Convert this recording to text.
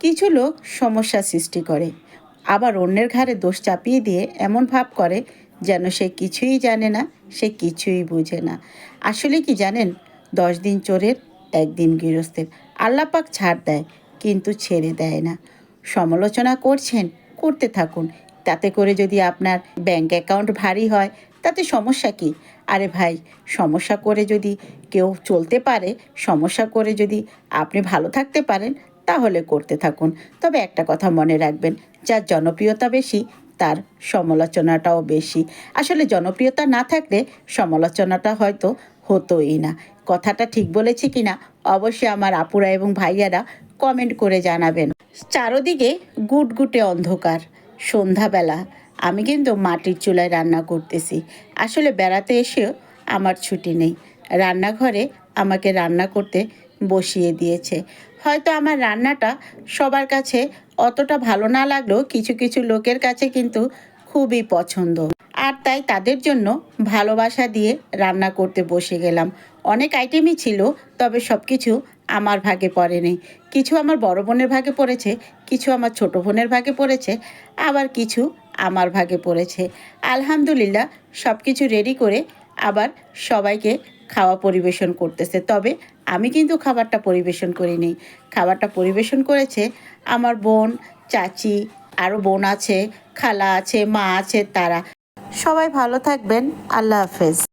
কিছু লোক সমস্যা সৃষ্টি করে, আবার অন্যের ঘাড়ে দোষ চাপিয়ে দিয়ে এমন ভাব করে যেন সে কিছুই জানে না, সে কিছুই বুঝে না। আসলে কি জানেন, 10 দিন চোরের, একদিন গৃহস্থের। আল্লাহ পাক ছাড় দেয় কিন্তু ছেড়ে দেয় না। সমালোচনা করছেন, করতে থাকুন। তাতে করে যদি আপনার ব্যাংক অ্যাকাউন্ট ভারী হয়, তাতে সমস্যা কি? আরে ভাই, সমস্যা করে যদি কেউ চলতে পারে, সমস্যা করে যদি আপনি ভালো থাকতে পারেন, তাহলে করতে থাকুন। তবে একটা কথা মনে রাখবেন, যার জনপ্রিয়তা বেশি তার সমালোচনাটাও বেশি। আসলে জনপ্রিয়তা না থাকলে সমালোচনাটা হয়তো হতোই না। কথাটা ঠিক বলেছি কি না অবশ্যই আমার আপুরা এবং ভাইয়ারা কমেন্ট করে জানাবেন। চারদিকে গুটগুটে অন্ধকার, সন্ধ্যাবেলা। আমি কিন্তু মাটির চুলায় রান্না করতেছি। আসলে বেড়াতে এসেও আমার ছুটি নেই। রান্নাঘরে আমাকে রান্না করতে বসিয়ে দিয়েছে। হয়তো আমার রান্নাটা সবার কাছে অতটা ভালো না লাগলেও কিছু কিছু লোকের কাছে কিন্তু খুবই পছন্দ। আর তাই তাদের জন্য ভালোবাসা দিয়ে রান্না করতে বসে গেলাম। অনেক আইটেমই ছিল, তবে সব কিছু আমার ভাগে পড়েনি। কিছু আমার বড় বোনের ভাগে পড়েছে, কিছু আমার ছোট বোনের ভাগে পড়েছে, আবার কিছু আমার ভাগে পড়েছে। আলহামদুলিল্লাহ সব কিছু রেডি করে আবার সবাইকে খাওয়া পরিবেশন করতেছে। তবে আমি কিন্তু খাবারটা পরিবেশন করিনি। খাবারটা পরিবেশন করেছে আমার বোন, চাচি, আরও বোন আছে, খালা আছে, মা আছে, তারা। সবাই ভালো থাকবেন। আল্লাহ হাফেজ।